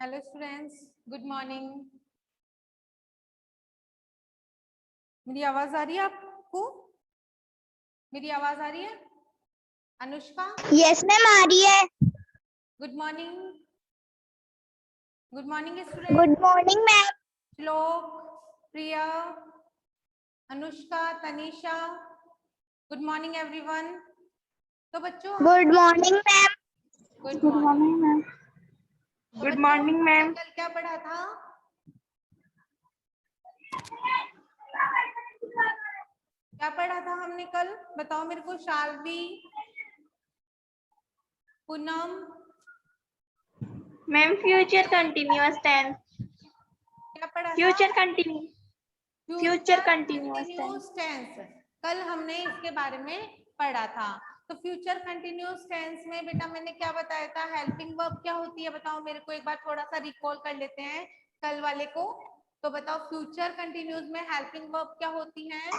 Hello students, good morning. मेरी आवाज आ रही है आपको? मेरी आवाज आ रही है? अनुष्का, यस मैम आ रही है। Good morning. Good morning student. Good morning ma'am. Shlok, Priya, Anushka, Tanisha, good morning everyone. तो बच्चों good morning ma'am. Good morning ma'am. Good morning ma'am. कल क्या पढ़ा था? क्या पढ़ा था हमने कल? बताओ मेरे को। Shalvi, Poonam, ma'am future continuous tense. क्या पढ़ा था? Future continuous tense. कल हमने इसके बारे में पढ़ा था। तो फ्यूचर कंटिन्यूअस टेंस में बेटा मैंने क्या बताया था? हेल्पिंग वर्ब क्या होती है बताओ मेरे को, एक बार थोड़ा सा रिकॉल कर लेते हैं कल वाले को। तो बताओ फ्यूचर कंटिन्यूअस में हेल्पिंग वर्ब क्या होती है?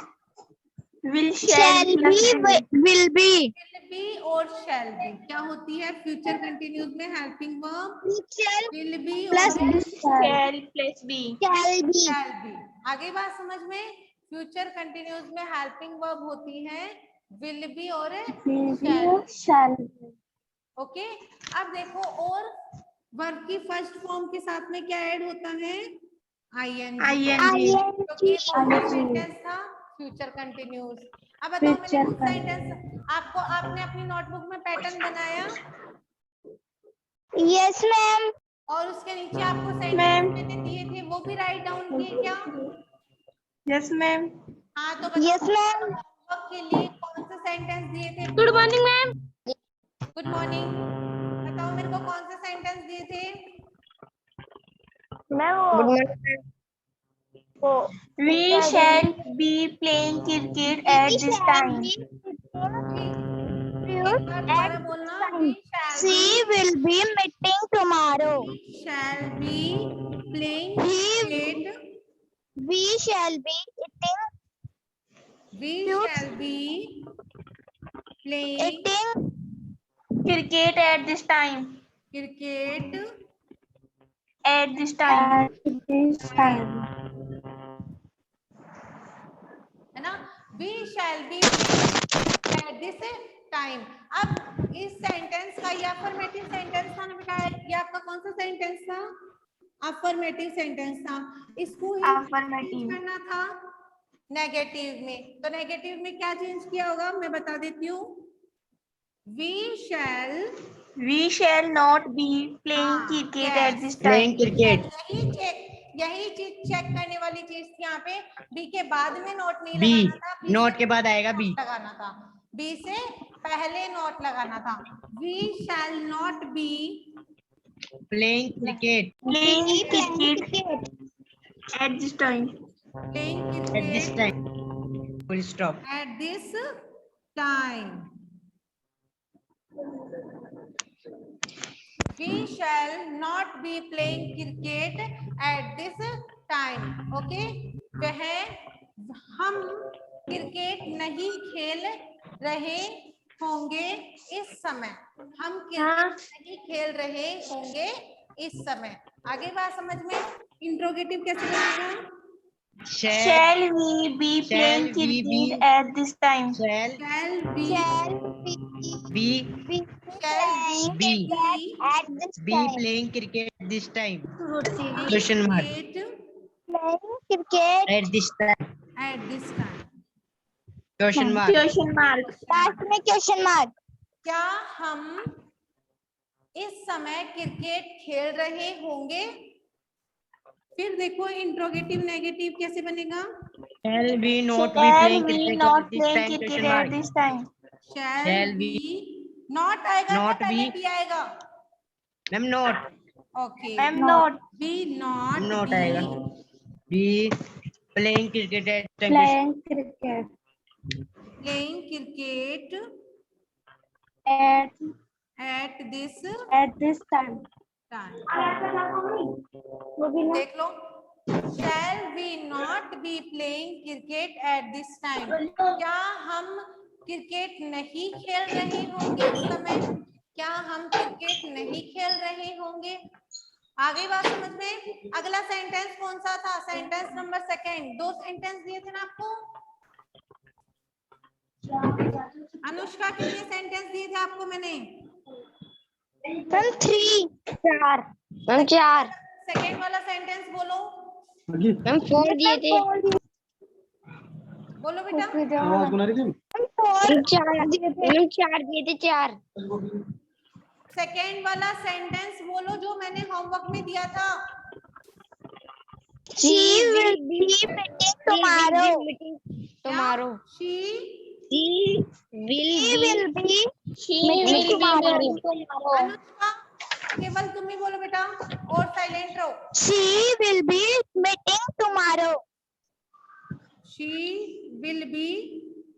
Will, shall be, will be. Will be और शैल बी क्या होती है फ्यूचर कंटिन्यूअस में? Helping verb will be plus और shall plus be. Shall be. Shall be. आगे बात समझ में? फ्यूचर कंटिन्यूअस में हेल्पिंग वर्ब होती है विल बी और शैल बी। ओके, अब देखो और वर्ब की फर्स्ट फॉर्म के साथ में क्या ऐड होता है? आईएनजी। तो ये कौन सा सेंटेंस था? Future continuous. अब बताओ मैंने कुछ सेंटेंस आपको, आपने अपनी नोटबुक में पैटर्न बनाया यस मैम। और उसके नीचे आपको सेंटेंस मैम। मैंने दिए थे वो भी राइट डाउन किए क्या? Yes ma'am. हाँ, तो बताओ यस मैम। होमवर्क के लिए कौन से सेंटेंस दिए थे? Good morning ma'am. Good morning. बताओ मेरे को कौन से सेंटेंस दिए थे? We shall be playing cricket at this time. एक बार दोबारा बोलना। She will be meeting tomorrow. shall be playing cricket. We shall be eating We shall be playing cricket at this time. cricket eight this time. है ना? We shall be playing at this time. अब इस sentence का ये affirmative sentence था ना बेटा, ये आपका कौन सा सेंटेंस था? अफर्मेटिव सेंटेंस था। इसको ही चेंज करना था नेगेटिव में। तो नेगेटिव में क्या चेंज किया होगा मैं बता देती हूँ। We shall not be playing cricket at this time. यही चीज चेक करने वाली चीज थी यहाँ पे। बी के बाद में नोट नहीं बी, लगाना था, बी नोट के बाद आएगा बी लगाना था, बी से पहले नोट लगाना था। We shall not be playing cricket At this time. Playing at this cricket time, full stop. at this time. We shall not be playing cricket at this time. Okay? वह हम cricket नहीं खेल रहे होंगे इस समय। हम क्रिकेट नहीं खेल रहे होंगे इस समय। आगे बात समझ में? इंट्रोगेटिव कैसे बनेगा? Shall we be playing cricket at this time? Shall be playing cricket at this time? playing Question mark. cricket At this time. at this time. Question mark. Question mark. Last में question mark. क्या हम इस समय cricket खेल रहे होंगे? फिर देखो इंट्रोगेटिव नेगेटिव कैसे बनेगा? Shall we not be Shall playing we cricket not at this playing time? cricket Question at mark. this time? Shall we not आएगा Not क्या पहले be. भी आएगा? Ma'am not. Okay. I'm not Be not Not be आएगा. Be playing cricket at this time. playing cricket at this time. time. देख लो। Shall we not be playing cricket at this time? क्या हम cricket नहीं खेल रहे होंगे इस समय? क्या हम क्रिकेट नहीं खेल रहे होंगे? आ गई बात समझ में? अगला सेंटेंस कौन सा था? Sentence number second. 2 सेंटेंस दिए थे ना आपको। अनुष्का कितने सेंटेंस दिए थे आपको मैंने? मैम 3 4 मैम 4 सेकंड वाला सेंटेंस बोलो। मैम 4 दिए थे। बोलो बेटा। मैम 4 दिए थे 4। सेकंड वाला सेंटेंस बोलो जो मैंने होमवर्क में दिया था। She will be meeting tomorrow. She She will be meeting tomorrow. Anushka केवल तुम ही बोलो बेटा और साइलेंट रहो। She will be meeting tomorrow. She will be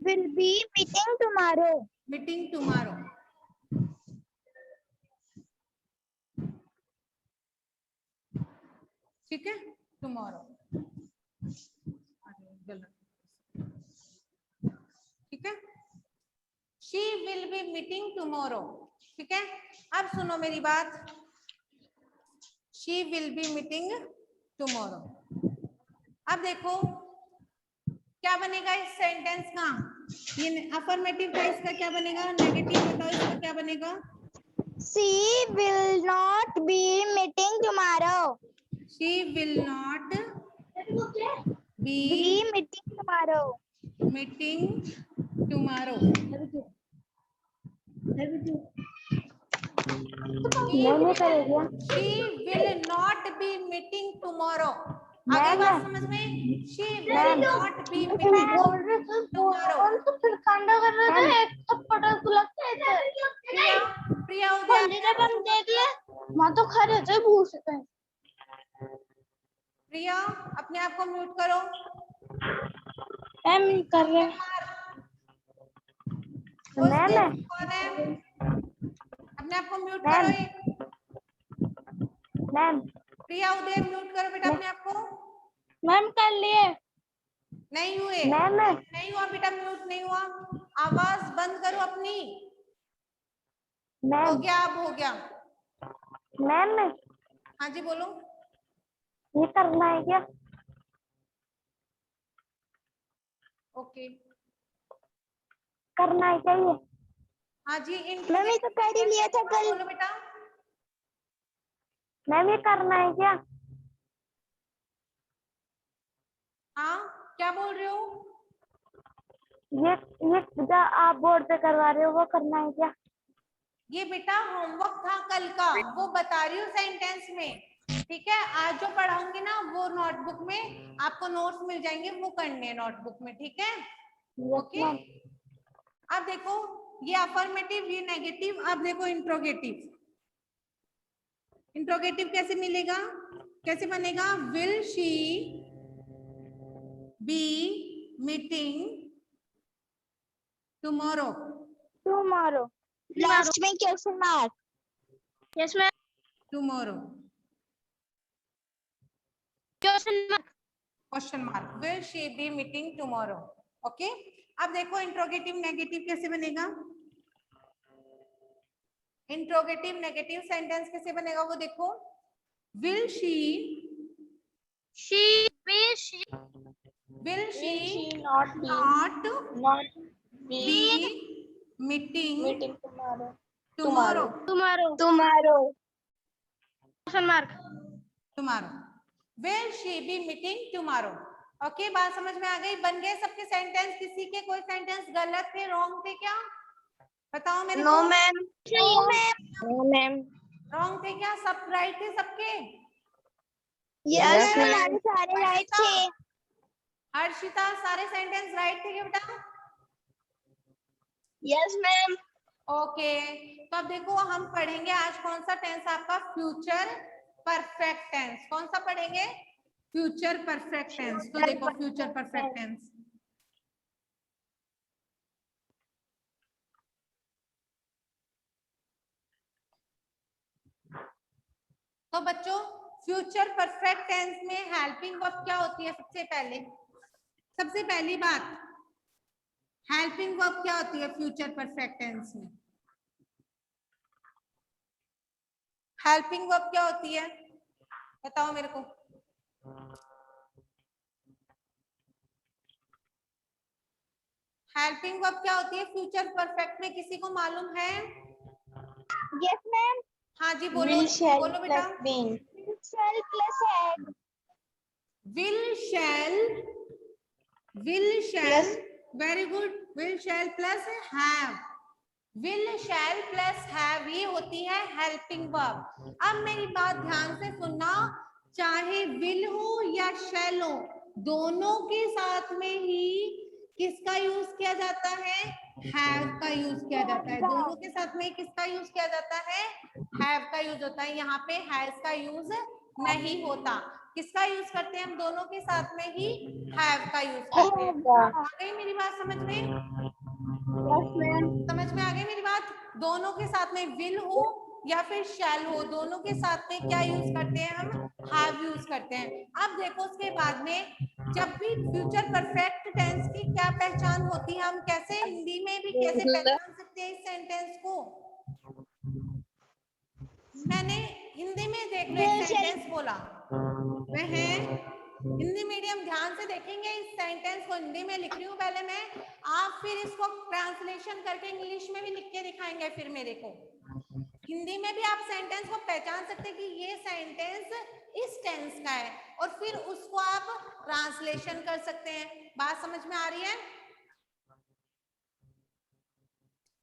meeting tomorrow. Meeting tomorrow. ठीक है, टुमारो। ठीक है, she will be meeting tomorrow. ठीक है, अब सुनो मेरी बात। She will be meeting tomorrow. अब देखो क्या बनेगा इस सेंटेंस का। ये अफर्मेटिव था, इसका क्या बनेगा? नेगेटिव बताओ, इसका क्या बनेगा? She will not be meeting tomorrow. She will not be meeting tomorrow. Meeting tomorrow. She will not be meeting tomorrow. आगे बात समझ में? She will not be meeting tomorrow. Priya Priya अपने आप को म्यूट करो। कर रहे कौन है? अपने आप को म्यूट करो। मैम प्रिया उदय म्यूट करो बेटा अपने आप को। मैम कर लिए। नहीं हुए? मैम नहीं हुआ बेटा, म्यूट नहीं हुआ। आवाज बंद करो अपनी। हो गया, अब हो गया। मैम हाँ जी बोलो। ये करना है क्या? ओके करना है क्या ये? हाँ जी। मैम ये तो कर ही लिया था कल। बोलो बेटा। मैम ये करना है क्या? हाँ क्या बोल रहे हो? ये जो आप बोर्ड पे करवा रहे हो वो करना है क्या? ये बेटा होमवर्क था कल का, वो बता रही हूँ सेंटेंस में। ठीक है, आज जो पढ़ाऊंगी ना वो नोटबुक में आपको नोट्स मिल जाएंगे, वो करने हैं नोटबुक में। ठीक है, ओके। अब देखो ये अफर्मेटिव, ये नेगेटिव। अब देखो इंट्रोगेटिव। इंट्रोगेटिव कैसे मिलेगा, कैसे बनेगा? Will she be meeting tomorrow. Tomorrow last में question mark. Yes ma'am. Tomorrow question mark. Will she be meeting tomorrow. Okay, अब देखो इंट्रोगेटिव नेगेटिव कैसे बनेगा। इंट्रोगेटिव नेगेटिव सेंटेंस कैसे बनेगा वो देखो। Will she not be meeting tomorrow. Question mark. Tomorrow will she be meeting tomorrow. Okay, बात समझ में आ गई? बन गए सबके सेंटेंस? किसी के कोई सेंटेंस गलत थे, रॉन्ग थे क्या? बताओ मेरे को। No ma'am. रॉन्ग थे क्या? सब राइट थे सबके? यस मैम सारे राइट थे। हर्षिता सारे सेंटेंस राइट थे क्या बेटा? Yes ma'am. ओके, तो अब देखो हम पढ़ेंगे आज कौन सा टेंस आपका? Future perfect tense. कौन सा पढ़ेंगे? Future perfect tense. तो देखो फ्यूचर परफेक्ट टेंस। तो बच्चों फ्यूचर परफेक्ट टेंस में हेल्पिंग वर्ब क्या होती है? सबसे पहली बात, हेल्पिंग वर्ब क्या होती है फ्यूचर परफेक्ट टेंस में? हेल्पिंग वर्ब क्या होती है? बताओ मेरे को। हेल्पिंग वर्ब क्या होती है फ्यूचर परफेक्ट में, किसी को मालूम है? Yes ma'am. हाँ जी बोलो, Will, shall बोलो बेटा। plus been. shall plus have. Will shell, will shell, Plus very good, will shell plus have, will shell plus have ये होती है हेल्पिंग वर्ब। अब मेरी बात ध्यान से सुनना, चाहे विल हो या शैल हो, दोनों के साथ में ही किसका यूज किया जाता है? हैव का यूज किया जाता है। दोनों के साथ में किसका यूज किया जाता है? हैव का यूज होता है। यहाँ पे हैज का यूज नहीं होता। किसका यूज करते हैं हम? दोनों के साथ में ही हैव का यूज करते हैं। आ गई मेरी बात समझ में? समझ में आ गई मेरी बात? दोनों के साथ में विल हो या फिर शैल हो, दोनों के साथ में क्या यूज करते हैं हम? हैव यूज करते हैं। अब देखो उसके बाद में जब भी फ्यूचर परफेक्ट टेंस की क्या पहचान होती है, हम कैसे हिंदी में भी कैसे पहचान सकते हैं इस सेंटेंस को? मैंने हिंदी में देख लो एक सेंटेंस बोला, वह है हिंदी मीडियम, ध्यान से देखेंगे इस सेंटेंस को। हिंदी में लिख रही हूँ पहले मैं, आप फिर इसको ट्रांसलेशन करके इंग्लिश में भी लिख के दिखाएंगे फिर मेरे को। हिंदी में भी आप सेंटेंस को पहचान सकते हैं कि ये सेंटेंस इस टेंस का है, और फिर उसको आप ट्रांसलेशन कर सकते हैं। बात समझ में आ रही है?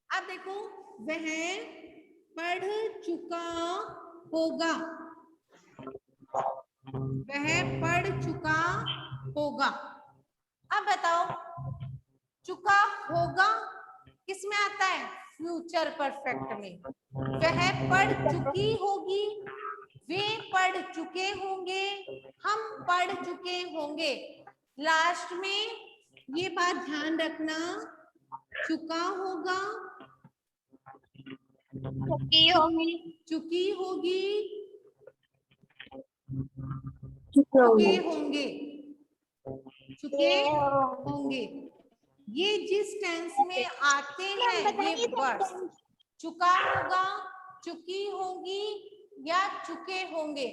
अब देखो, वह पढ़ चुका होगा, वह पढ़ चुका होगा। अब बताओ, चुका होगा किस में आता है? फ्यूचर परफेक्ट में। वह पढ़ चुकी होगी, वे पढ़ चुके होंगे, हम पढ़ चुके होंगे। लास्ट में ये बात ध्यान रखना, चुका होगा, चुकी होगी, चुकी होगी, चुके चुके होंगे, चुके होंगे। ये जिस टेंस में आते हैं ये वर्ड्स, चुका होगा, चुकी होगी या चुके होंगे,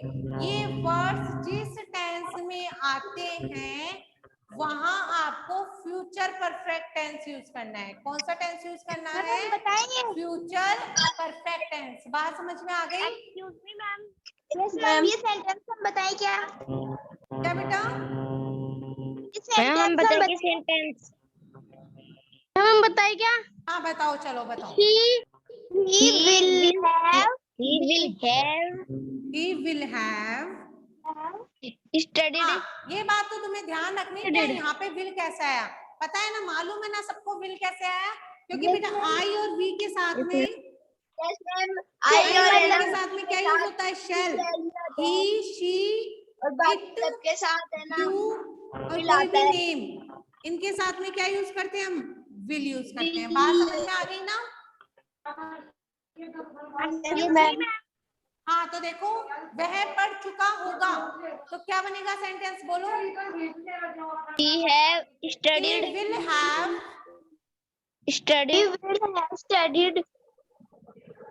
ये वर्ड्स जिस टेंस में आते हैं वहां आपको फ्यूचर परफेक्ट टेंस यूज करना है। कौन सा टेंस यूज करना है? बताइए। Future perfect tense. बात समझ में आ गई? Excuse me ma'am. Yes ma'am, ये सेंटेंस हम बताएं क्या? क्या बेटा? हम बताइए सेंटेंस। हम बताइए क्या? हाँ बताओ, चलो बताओ। He will have studied. हाँ, ये बात तो तुम्हें ध्यान रखनी है। यहाँ पे विल कैसे आया पता है ना? मालूम है ना सबको विल कैसे आया? क्योंकि बेटा आई और वी के साथ में, आई और वी के साथ में क्या यूज होता है? शेल। ही, शी, इट के साथ है ना, यू और कोई भी नेम, इनके साथ में क्या यूज करते हैं हम? विल यूज करते हैं। बात समझ में आ गई ना? हाँ तो देखो, वह पढ़ चुका होगा तो क्या बनेगा सेंटेंस? बोलो। He have studied. He will have studied.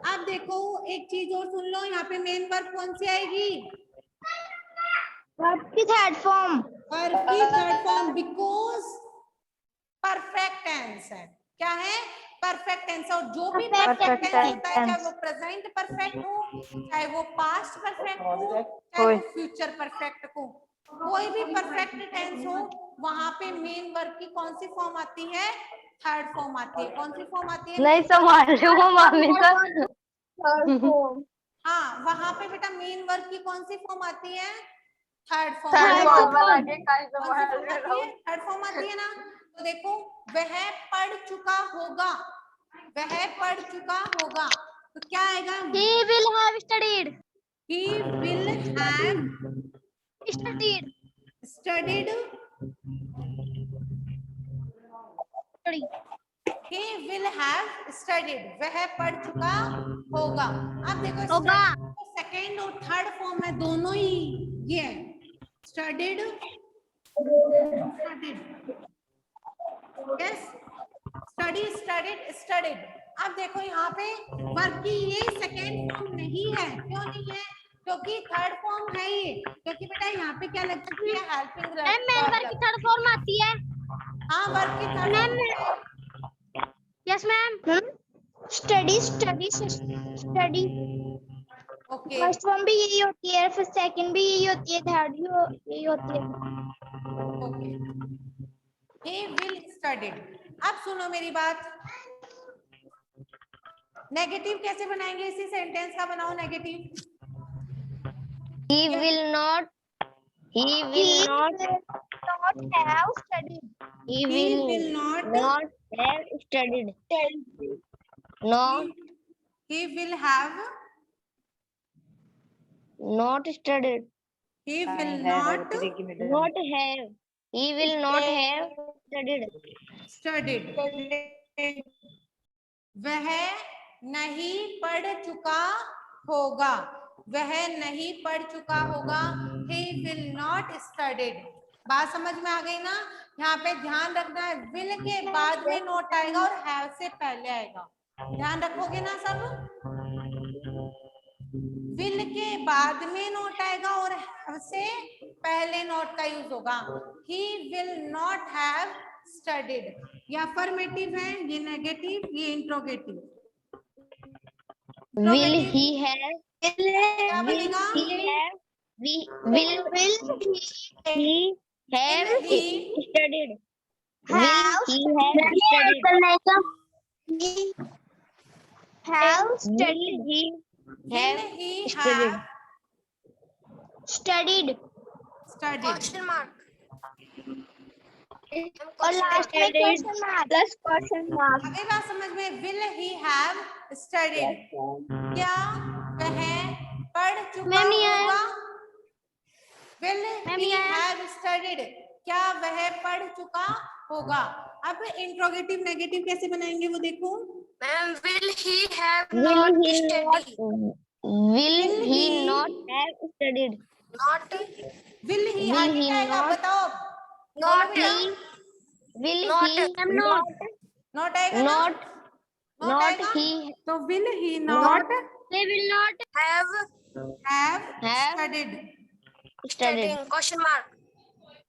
अब देखो एक चीज और सुन लो, यहाँ पे मेन वर्ब कौन सी आएगी? वर्ब की थर्ड फॉर्म। वर्ब की third form, because perfect tense है। क्या है? Perfect tense. और जो भी परफेक्ट टेंस होता है, चाहे वो प्रेजेंट परफेक्ट हो, चाहे वो पास्ट परफेक्ट हो, चाहे वो फ्यूचर परफेक्ट हो, कोई भी परफेक्ट टेंस हो, वहां पे मेन वर्ब की कौन सी फॉर्म आती है? थर्ड फॉर्म आती है। कौन सी फॉर्म आती है? नहीं समझ रही हूँ मामी का। हाँ, वहां पे बेटा मेन वर्ब की कौन सी फॉर्म आती है? Third form. Third form third form आती है ना? तो देखो, वह पढ़ चुका होगा, वह पढ़ चुका होगा, तो क्या आएगा? He will have studied. He will have Studied. studied. He will have studied. वह पढ़ चुका होगा। अब देखो, सेकेंड और थर्ड फॉर्म में दोनों ही ये है, studied, studied, yes, study, studied, studied। अब देखो यहाँ पे वर्ब की ये सेकेंड फॉर्म नहीं है। क्यों नहीं है? क्योंकि थर्ड फॉर्म है ये, क्योंकि बेटा यहाँ पे क्या लग चुकी है, हेल्पिंग मैम वर्ब की थर्ड फॉर्म आती है। हाँ वर्ब की third ma'am form. Yes ma'am. Study study study okay first form भी यही होती है, फिर सेकंड भी यही होती है, थर्ड भी यही होती है। Okay he will study। अब सुनो मेरी बात, नेगेटिव कैसे बनाएंगे, इसी सेंटेंस का बनाओ negative. He will not have studied. He will not have studied. Not he will have not studied. he will Not have. He will not have studied. studied। वह नहीं पढ़ चुका होगा, वह नहीं पढ़ चुका होगा, he will not studied। बात समझ में आ गई ना? यहाँ पे ध्यान रखना है, will के बाद में नोट आएगा और have से पहले आएगा, ध्यान रखोगे ना सब? will के बाद में नोट आएगा और have से पहले नोट का यूज होगा। he will not have studied, ये अफर्मेटिव है, ये नेगेटिव, ये इंट्रोगेटिव। Will he have? क्या बनेगा? Will he have studied? Will he have studied? Have studied. Will he have Studied. studied? और लास्ट में question mark plus question mark. अगली बात समझ में, will he have studied, क्या वह पढ़ चुका होगा? will he have studied, क्या वह पढ़ चुका होगा? अब इंट्रोगेटिव नेगेटिव कैसे बनाएंगे वो देखो। Ma'am, will he have not studied? Will he not have studied? Not will he Will आगे he क्या आएगा not- बताओ? not Will Not- he not note आएगा ना? not नोट not आएगा? he तो will he not they will not have have have studied? studied? question mark.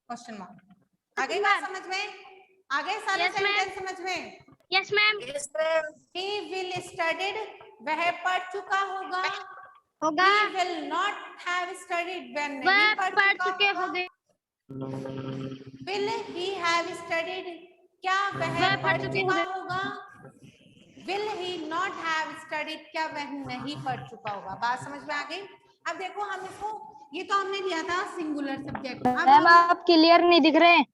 Question mark. आगे बात समझ में? आगे सारे Yes, ma'am. सेंटेंस समझ में? Yes ma'am। Yes, ma'am. he will studied, वह पढ़ चुका होगा। होगा। he will not have studied, वह नहीं वह पढ़ पढ़ चुका चुके होगा। होंगे। will he have studied, क्या वह वह पढ़ पढ़ चुके चुका होगा? will he not have studied, क्या वह नहीं पढ़ चुका होगा? बात समझ में आ गई? अब देखो हम इसको, ये तो हमने लिया था सिंगुलर सब्जेक्ट। मैम आप क्लियर नहीं दिख रहे हैं।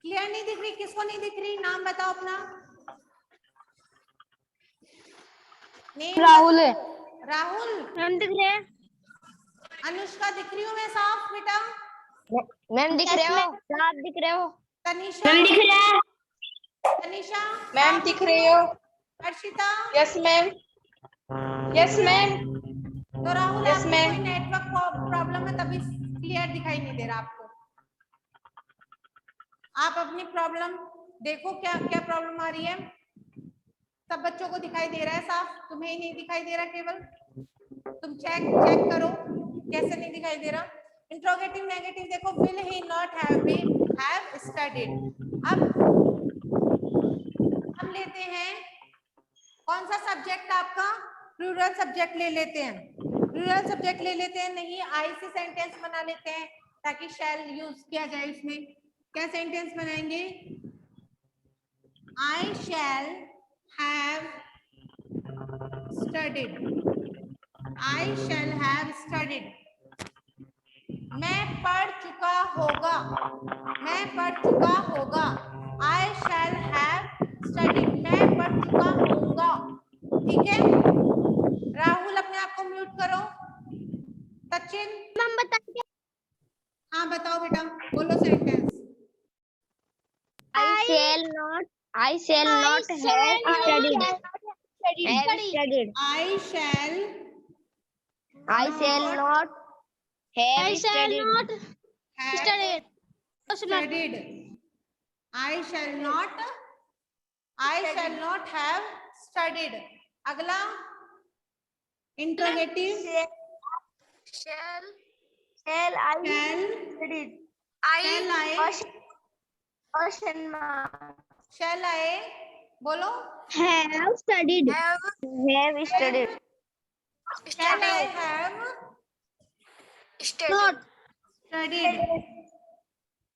क्लियर नहीं दिख रही? किसको नहीं दिख रही? नाम बताओ अपना। राहुल है। राहुल। मैम दिख रहे हैं। अनुष्का दिख रही हूँ मैं साफ बेटा? मैम दिख रहे हो? साफ दिख रहे हो? तनिषा दिख रहा है। तनिषा मैम दिख रही हो? Harshita yes ma'am. Yes ma'am. तो राहुल Yes, आपको ma'am. कोई नेटवर्क प्रॉब्लम है तभी क्लियर दिखाई नहीं दे रहा आपको। आप अपनी प्रॉब्लम देखो, क्या क्या प्रॉब्लम आ रही है। सब बच्चों को दिखाई दे रहा है साफ, तुम्हें ही नहीं दिखाई दे रहा केवल? तुम चेक करो कैसे नहीं दिखाई दे रहा। इंट्रोगेटिव नेगेटिव देखो, will he not have studied। अब हम लेते हैं कौन सा सब्जेक्ट आपका? प्लूरल सब्जेक्ट ले लेते हैं, प्लूरल सब्जेक्ट ले लेते हैं। नहीं आई से सेंटेंस बना लेते हैं ताकि शैल यूज किया जाए इसमें। क्या सेंटेंस बनाएंगे? I shall have studied, I shall have studied. मैं पढ़ चुका होगा, मैं पढ़ चुका होगा। आई शैल हैव स्टडीड, मैं पढ़ चुका होऊंगा। ठीक है, राहुल अपने आप को म्यूट करो। सचिन मैम बताइए। हाँ बताओ बेटा, बोलो sentence. I shall not have studied. I shall I shall not have studied. have studied। I shall not have studied। अगला interrogative Shall shall I shall studied? shall I Question mark. shall I बोलो Have studied. have Have studied. shall I studied? have Studied. studied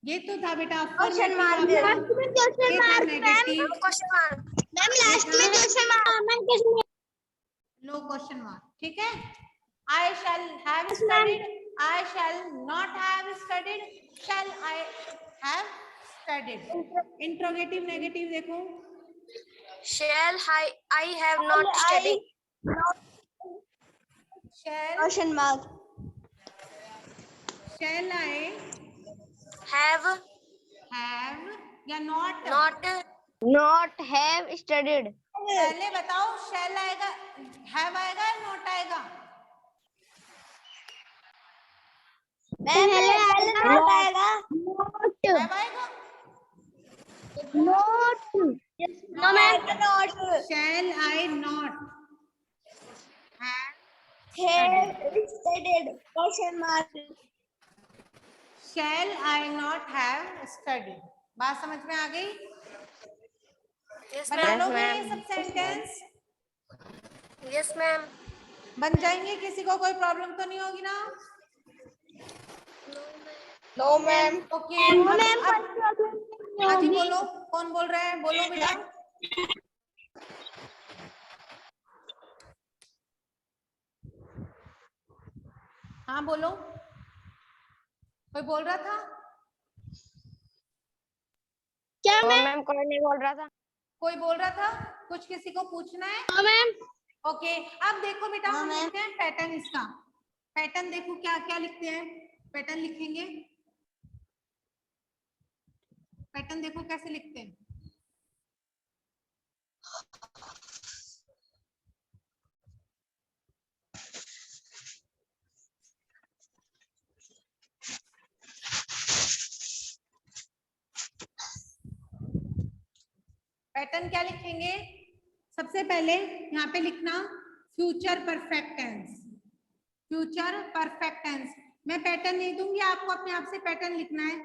ये तो था बेटा Question affirmative mark. आपका Last में question ये था mark. negative Question mark. Ma'am, last में question mark. No question mark ठीक है I shall have studied I shall not have studied shall I have studied interrogative negative देखो Shall I have not studied? shall Question mark. shall I Have या not not have studied. पहले बताओ shall आएगा have आएगा या not आएगा पहले not आएगा. have आएगा Not. No, ma'am. Not. shall I not Have studied. Question mark. shall I not have studied बात समझ में आ गई Yes, बना ma'am. लोगे ये सब सेंटेंस Yes, ma'am. बन जाएंगे किसी को कोई प्रॉब्लम तो नहीं होगी ना No, ma'am. ओके हाँ जी बोलो कौन बोल रहा है बोलो बेटा हाँ बोलो कोई बोल रहा था क्या मैम कोई नहीं बोल रहा था. कोई बोल रहा था कुछ किसी को पूछना है मैम? ओके अब देखो बेटा हाँ, हम मैम। लिखते हैं पैटर्न इसका पैटर्न देखो क्या क्या लिखते हैं पैटर्न लिखेंगे पैटर्न देखो कैसे लिखते हैं पैटर्न क्या लिखेंगे सबसे पहले यहाँ पे लिखना future perfect tense future perfect tense मैं पैटर्न नहीं दूंगी आपको अपने आप से पैटर्न लिखना है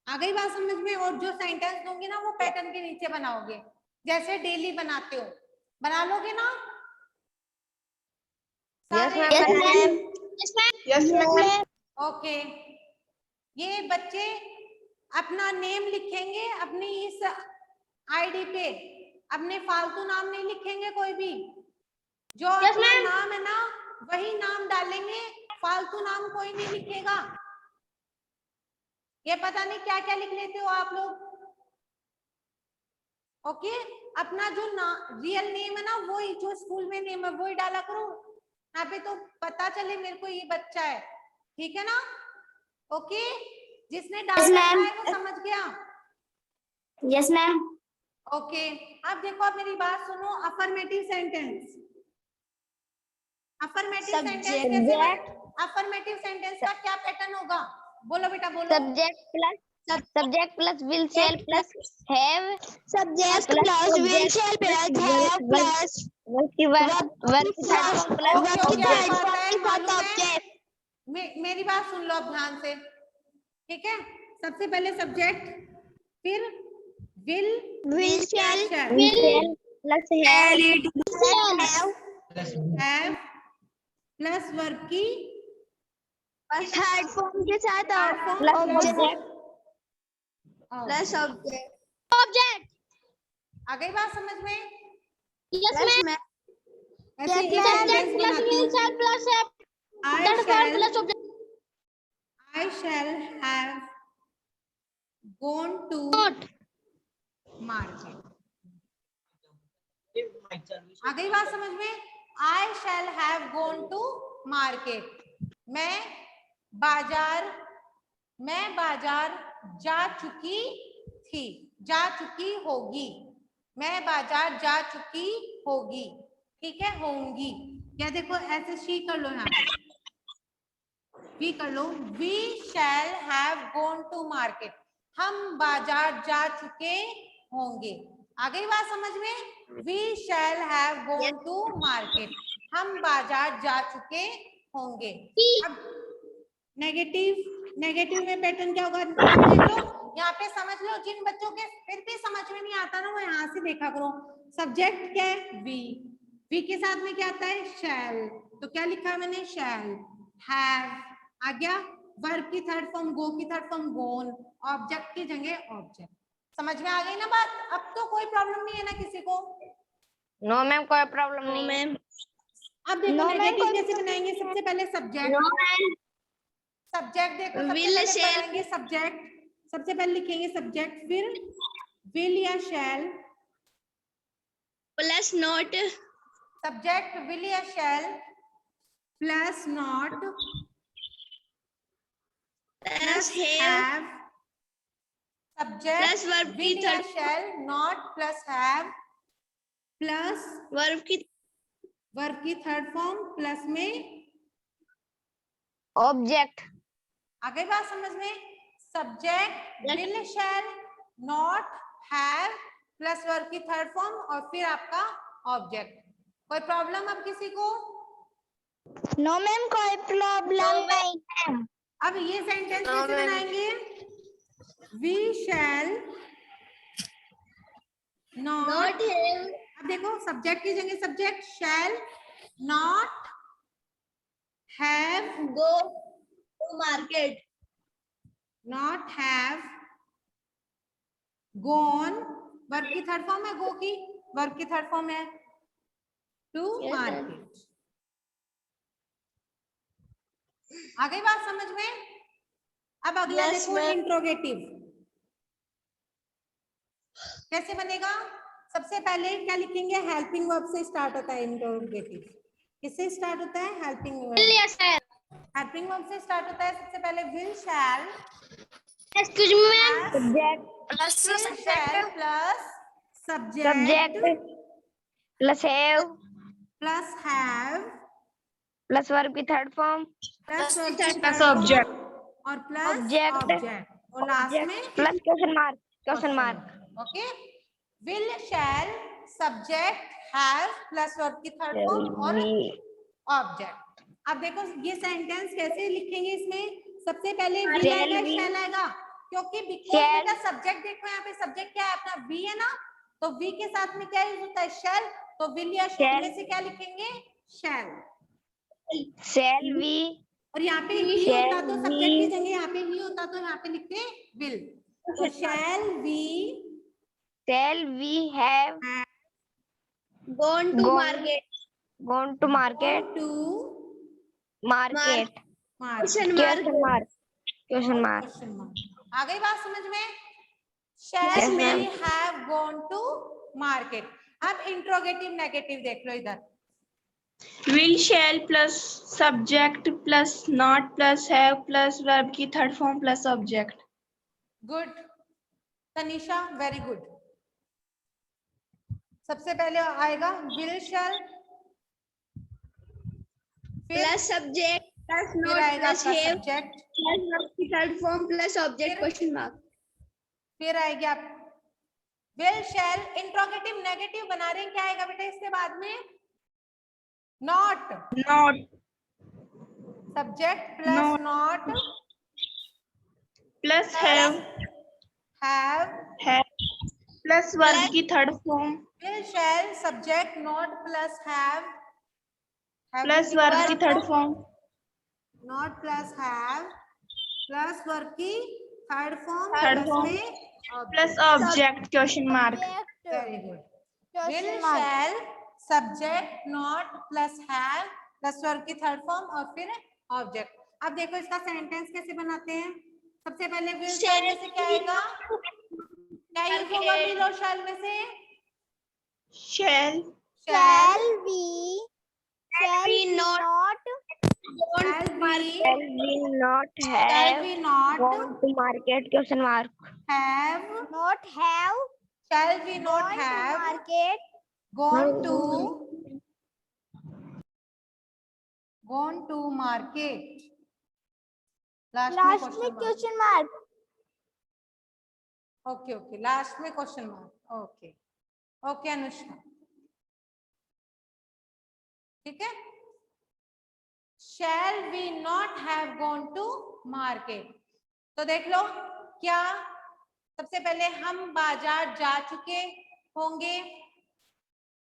आ गई बात समझ में और जो सेंटेंस दूंगी ना वो पैटर्न के नीचे बनाओगे जैसे डेली बनाते हो बना लोगे ना सारे Yes, ma'am. ओके ये बच्चे अपना नेम लिखेंगे अपनी इस आईडी पे अपने फालतू नाम नहीं लिखेंगे कोई भी जो अपना नाम है ना वही नाम डालेंगे फालतू नाम कोई नहीं लिखेगा ये पता नहीं क्या क्या लिख लेते हो आप लोग ओके अपना जो रियल नेम है ना वही जो स्कूल में नेम है वही डाला करो यहाँ पे तो पता चले मेरे को ये बच्चा है ठीक है ना ओके जिसने डाला है वो समझ गया यस मैम. ओके अब देखो आप मेरी बात सुनो अफर्मेटिव सेंटेंस अफर्मेटिव सेंटेंस कैसे अफर्मेटिव सेंटेंस का क्या पैटर्न होगा बोलो बेटा बोलो Subject plus will shall plus have. Subject plus will shall plus have plus verb plus object. मेरी बात सुन लो अब ध्यान से ठीक है सबसे पहले सब्जेक्ट फिर Will shall plus have plus verb की थर्ड फॉर्म के साथ ऑब्जेक्ट प्लस ऑब्जेक्ट. आ गई बात समझ में यस मैम. ऐसे एक सेंटेंस बनाती हूँ I shall have gone to market आ गई बात समझ में I shall have gone to market मैं बाजार जा चुकी थी जा चुकी होगी मैं बाजार जा चुकी होगी ठीक है होंगी क्या देखो ऐसे शी कर लो यहाँ पे वी कर लो we shall have gone to market हम बाजार जा चुके होंगे आ गई बात समझ में we shall have gone to market हम बाजार जा चुके होंगे। अब नेगेटिव में पैटर्न क्या होगा देख लो, यहाँ पे समझ लो। जिन बच्चों के फिर भी समझ में नहीं आता ना, वो यहाँ से देखा करो। सब्जेक्ट क्या है? वी के साथ में क्या आता है? शैल। तो क्या लिखा है मैंने? शैल। हैव आ गया। वर्ब की थर्ड फॉर्म गो की थर्ड फॉर्म गोन। ऑब्जेक्ट की जगह ऑब्जेक्ट। समझ में आ गई ना बात? अब तो कोई प्रॉब्लम नहीं है ना किसी को? नो मैम, कोई प्रॉब्लम नहीं। मैम। अब देखो No, नेगेटिव ma'am, कैसे बनाएंगे? सबसे पहले सब्जेक्ट। No ma'am. सब्जेक्ट देखो, सबसे Will, पहले shall. बनाएंगे सब्जेक्ट। सबसे पहले लिखेंगे सब्जेक्ट, फिर विल या शैल। Plus not. सब्जेक्ट विल या शैल plus not Plus plus have. Have. Subject Plus verb की विल या third. Shall not plus have plus Verb की वर्ब की थर्ड फॉर्म प्लस में ऑब्जेक्ट। आ गई बात समझ में? Subject Yes. Will shell not have plus verb की थर्ड फॉर्म और फिर आपका ऑब्जेक्ट। कोई प्रॉब्लम अब किसी को? नो मैम, कोई प्रॉब्लम नहीं है। अब ये सेंटेंस कैसे बनाएंगे? We shall not. not have. अब देखो सब्जेक्ट की जगह subject shall not have Go to market. Not have gone. Verb की थर्ड फॉर्म है गो की, वर्ब की थर्ड फॉर्म है टू Yes, sir. मार्केट। आ गई बात समझ में? अब अगला Yes, देखो ma'am. इंट्रोगेटिव कैसे बनेगा। सबसे पहले क्या लिखेंगे? हेल्पिंग वर्ब से स्टार्ट होता है इंट्रोगेटिव। किससे स्टार्ट होता है? Helping verb. Yes sir. Helping verb से स्टार्ट होता है। सबसे पहले will shell excuse me ma'am. Subject plus shell plus subject subject plus have plus verb की थर्ड फॉर्म प्लस वर्ब की plus थर्ड object. फॉर्म और प्लस Object. ऑब्जेक्ट और last में plus question mark. Okay. Will shall subject have plus verb की third form और object. अब देखो ये सेंटेंस कैसे लिखेंगे इसमें? सबसे पहले विल आएगा शैल आएगा, क्योंकि बिकॉज Shall. बेटा सब्जेक्ट देखो यहाँ पे सब्जेक्ट क्या है अपना? वी है ना, तो वी के साथ में क्या यूज होता है? शैल। तो विल या शैल में से क्या लिखेंगे? शैल। शैल वी और यहाँ पे ही होता तो सब्जेक्ट की जगह यहाँ पे ही होता तो यहाँ पे लिखते विल। तो shall we have Gone to Gone. market. gone to market to market Question mark. Question mark. Question mark. आ गई बात समझ में? Yes, shall ma'am. We have gone to market. अब इंट्रोगेटिव नेगेटिव देख लो इधर। Will, shall plus subject plus not plus have plus verb की third form plus object. Good Tanisha, very good. सबसे पहले आएगा will shell, Plus subject. Plus फिर not. आएगा Plus आपका have. सब्जेक्ट, Plus verb की third form plus object question mark. फिर आएगी आप विल शैल। इंट्रोगेटिव नेगेटिव बना रहे हैं, क्या आएगा बेटा इसके बाद में? Not. Not. Subject plus not Plus have plus verb की third form will shall subject not plus have plus verb की third form not plus have plus verb की third form Third plus form. में plus object question mark. Very good. Will shall subject not plus have plus verb की third form और फिर object. अब देखो इसका sentence कैसे बनाते हैं। सबसे पहले विल शैल में से क्या आएगा? क्या यूज होगा विल और शैल में से? Shall we not shall we not gone to market question mark. have shall we not have gone to market? Last में क्वेश्चन मार्क। ओके लास्ट में क्वेश्चन मार्क। ओके अनुष्का, ठीक है। shall we not have gone to market? तो देख लो, क्या सबसे पहले हम बाजार जा चुके होंगे,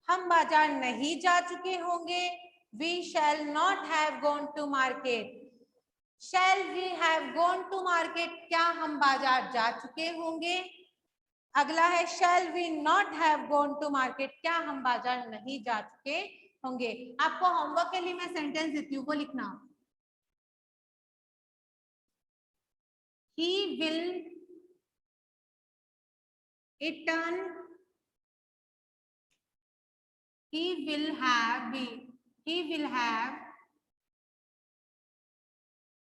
हम बाजार नहीं जा चुके होंगे, we shall not have gone to market. Shall we have gone to market? क्या हम बाजार जा चुके होंगे। अगला है shall we not have gone to market? क्या हम बाजार नहीं जा चुके होंगे। आपको होमवर्क के लिए मैं सेंटेंस देती हूँ, वो लिखना। He will eaten, he will have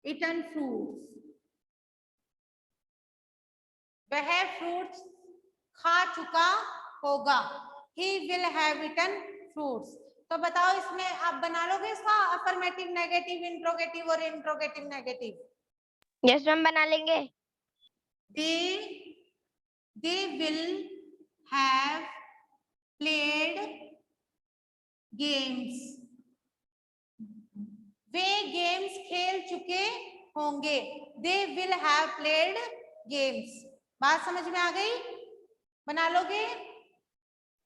eaten fruits. वह फ्रूट्स खा चुका होगा। He will have eaten fruits. तो बताओ इसमें आप बना लोगे इसका अफर्मेटिव, नेगेटिव, इंट्रोगेटिव और इंट्रोगेटिव नेगेटिव? यस मैम, बना लेंगे। They will have played games. Way games खेल चुके होंगे। They will have played games. बात समझ में आ गई? बना लोगे?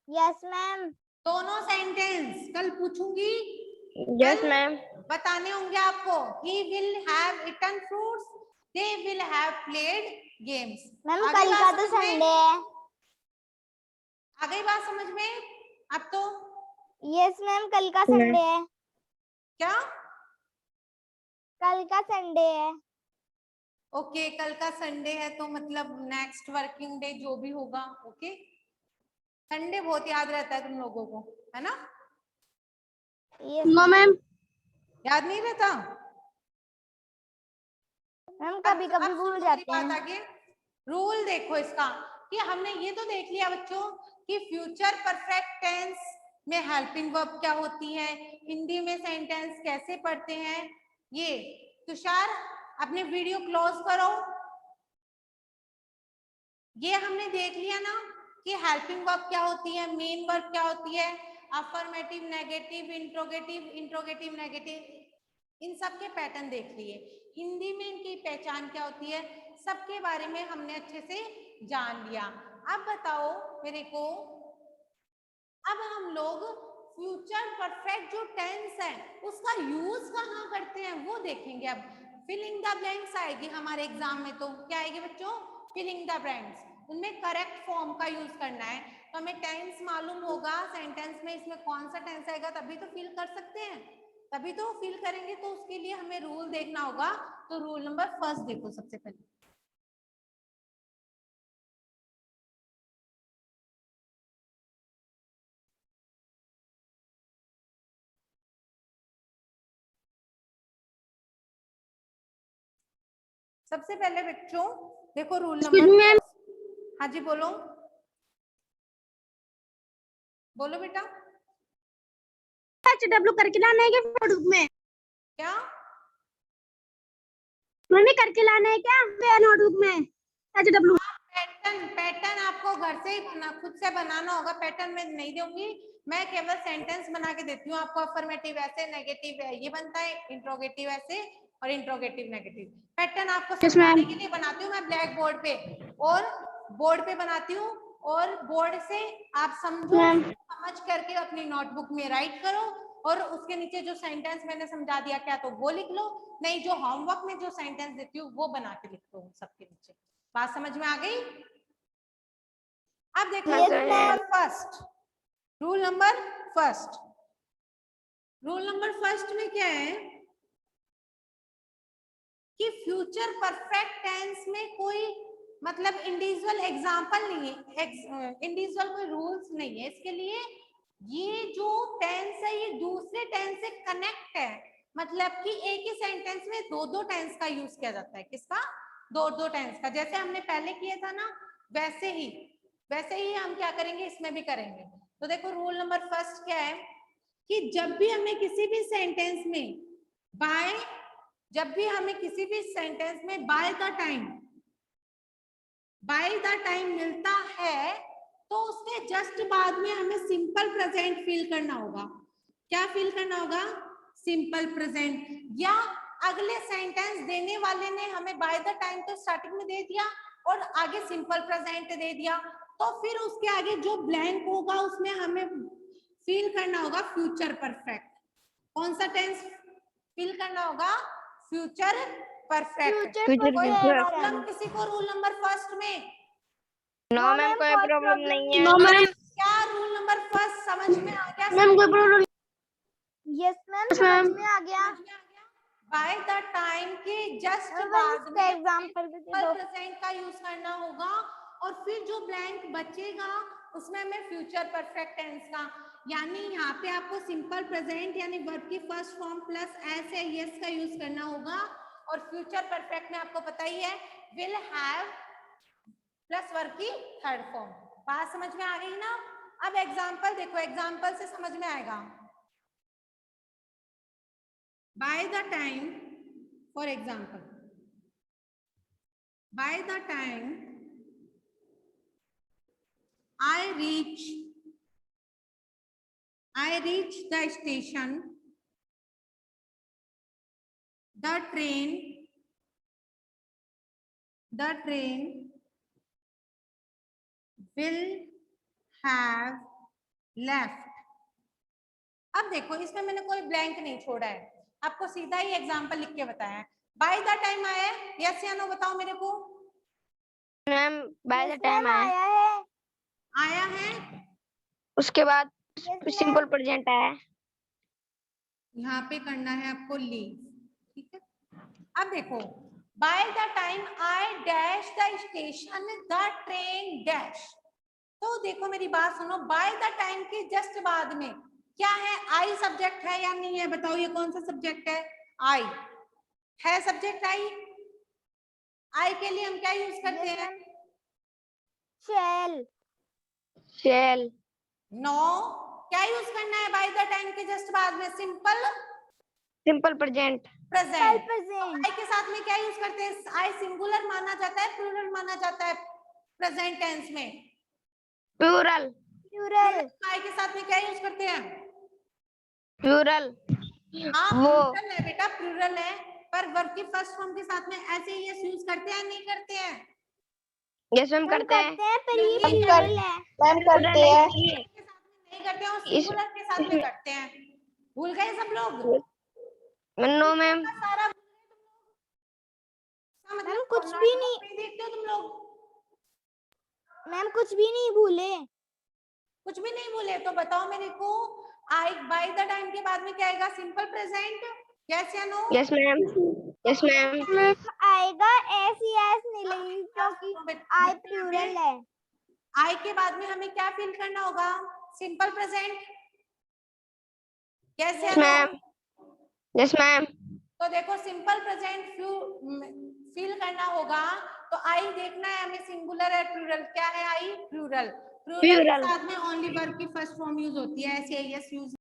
Yes ma'am. दोनों सेंटेंस कल पूछूंगी। Yes ma'am. बताने होंगे आपको। He will have eaten fruits. They will have played games. Ma'am कल का तो संडे है। आ गई बात समझ में? अब तो यस मैम, कल का संडे है। क्या? कल का संडे है। ओके, कल का संडे है तो मतलब नेक्स्ट वर्किंग डे जो भी होगा। ओके, संडे बहुत याद रहता है तुम लोगों को, है ना? No ma'am. याद नहीं रहता? मैम कभी कभी भूल जाते हैं। आगे रूल देखो इसका, कि हमने ये तो देख लिया बच्चों कि फ्यूचर परफेक्ट टेंस में हेल्पिंग वर्ब क्या होती है, हिंदी में सेंटेंस कैसे पढ़ते हैं। ये तुषार अपने वीडियो क्लोज करो। ये हमने देख लिया ना कि हेल्पिंग वर्ब क्या होती है, मेन वर्ब क्या होती है, affirmative, negative, interrogative, interrogative, negative, इन सब के पैटर्न देख लिए। हिंदी में इनकी पहचान क्या होती है, सबके बारे में हमने अच्छे से जान लिया। अब बताओ मेरे को, अब हम लोग फ्यूचर परफेक्ट जो टेंस है उसका यूज कहाँ करते हैं वो देखेंगे। अब फिलिंग द ब्लैंक्स आएगी हमारे एग्जाम में, तो क्या आएगी बच्चों? Filling the blanks. उनमें करेक्ट फॉर्म का यूज करना है, तो हमें टेंस मालूम होगा सेंटेंस में इसमें कौन सा टेंस आएगा, तभी तो फिल कर सकते हैं, तभी तो फिल करेंगे। तो उसके लिए हमें रूल देखना होगा। तो रूल नंबर फर्स्ट देखो सबसे पहले, सबसे पहले बच्चों देखो रूल नंबर। हाँ जी बोलो, बोलो बेटा। HW करके लाना है क्या नोटबुक में? क्या मम्मी करके लाना है क्या नोटबुक में HW? पैटर्न आपको घर से ही खुद से बनाना होगा। पैटर्न में नहीं दूंगी मैं, केवल सेंटेंस बना के देती हूँ आपको। अफर्मेटिव ऐसे, नेगेटिव है ये बनता है, इंट्रोगेटिव ऐसे और इंट्रोगेटिव नेगेटिव। पैटर्न आपको समझाने के लिए बनाती हूँ मैं ब्लैक बोर्ड पे, और बोर्ड पे बनाती हूँ, और बोर्ड से आप समझो, समझ करके अपनी नोटबुक में राइट करो, और उसके नीचे जो सेंटेंस मैंने समझा दिया क्या तो वो लिख लो, नहीं जो होमवर्क में जो सेंटेंस देती हूँ वो बना के लिख दो सबके नीचे। बात समझ में आ गई? अब देखो rule number first. Rule number first में क्या है कि फ्यूचर परफेक्ट टेंस में कोई मतलब इंडिविजुअल एग्जांपल नहीं है, इंडिविजुअल कोई रूल्स नहीं है इसके लिए। ये जो टेंस है ये दूसरे टेंस से कनेक्ट है, मतलब कि एक ही सेंटेंस में दो दो टेंस का यूज किया जाता है। किसका? दो दो टेंस का। जैसे हमने पहले किया था ना, वैसे ही हम क्या करेंगे, इसमें भी करेंगे। तो देखो रूल नंबर फर्स्ट क्या है कि जब भी हमें किसी भी सेंटेंस में बाय द टाइम मिलता है तो उसके जस्ट बाद में हमें सिंपल प्रेजेंट फिल करना होगा। क्या फिल करना होगा? सिंपल प्रेजेंट, या अगले सेंटेंस देने वाले ने हमें बाय द टाइम तो स्टार्टिंग में दे दिया और आगे सिंपल प्रेजेंट दे दिया, तो फिर उसके आगे जो ब्लैंक होगा उसमें हमें फिल करना होगा फ्यूचर परफेक्ट। कौन सा टेंस फिल करना होगा? Future perfect. प्रॉब्लम किसी को रूल नंबर फर्स्ट में? नो मैम, कोई प्रॉब्लम नहीं है। No ma'am. क्या रूल नंबर फर्स्ट समझ में आ गया? मैम कोई प्रॉब्लम? यस मैम, समझ में आ गया। बाय द टाइम के जस्ट बाद में एग्जांपल प्रेजेंट का यूज करना होगा, और फिर जो ब्लैंक बचेगा उसमें हमें फ्यूचर परफेक्ट टेंस का, यानी यहाँ पे आपको सिंपल प्रेजेंट यानी वर्ब की फर्स्ट फॉर्म प्लस एस या यस का यूज करना होगा, और फ्यूचर परफेक्ट में आपको पता ही है विल हैव प्लस वर्ब की थर्ड फॉर्म। बात समझ में आ गई ना? अब एग्जाम्पल देखो, एग्जाम्पल से समझ में आएगा। By the time, for example, by the time I reach the station, the train will have left। अब देखो इसमें मैंने कोई ब्लैंक नहीं छोड़ा है, आपको सीधा ही एग्जांपल लिख के बताया है। बाय द टाइम आया है, यस या नो बताओ मेरे को। मैम बाय द टाइम आया है, उसके बाद सिंपल प्रेजेंट आया है। यहाँ पे करना है आपको लीव, ठीक है। अब देखो by the time I dash the station the train dash, तो देखो मेरी बात सुनो, बाय द टाइम के जस्ट बाद में क्या है? आई सब्जेक्ट है या नहीं है? बताओ ये कौन सा सब्जेक्ट है? आई है सब्जेक्ट। आई के लिए हम क्या यूज करते हैं? शेल। नो, क्या यूज करना है बाय द टाइम के जस्ट बाद में? Simple present. प्रेजेंट। आई के साथ में क्या यूज करते हैं? आई सिंगुलर माना जाता है, प्लूरल माना जाता है प्रेजेंट टेंस में? प्लूरल। आई के साथ में क्या यूज करते हैं? प्लूरल। हाँ वो प्लूरल है बेटा, प्लूरल है, पर वर्ब की फर्स्ट फॉर्म के साथ में ऐसे ही यस यूज करते हैं नहीं करते हैं? यस मैम करते हैं। पर ये प्लूरल है। मैम करते हैं। के साथ में नहीं करते हैं और सिंगुलर के साथ में करते हैं। भूल गए सब लोग? No ma'am. सारा मैम कुछ भी नहीं देखते हो तुम लोग? मैम कुछ भी नहीं भूले। कुछ भी नहीं भूले तो बताओ मेरे को, आई बाय द टाइम के बाद में क्या आएगा? सिंपल प्रेजेंट, यस या no? Yes ma'am. Yes ma'am. आएगा एस नहीं लगेगी क्योंकि आई प्लूरल है। आई के बाद में हमें क्या फिल करना होगा? सिंपल प्रेजेंट, यस या नो? Yes ma'am. तो देखो सिंपल प्रेजेंट फिल करना होगा, तो आई देखना है हमें सिंगुलर है प्लूरल। क्या है आई? प्लूरल। प्लूरल के साथ में ओनली वर्ब की फर्स्ट फॉर्म यूज होती है, ऐसे यस यूज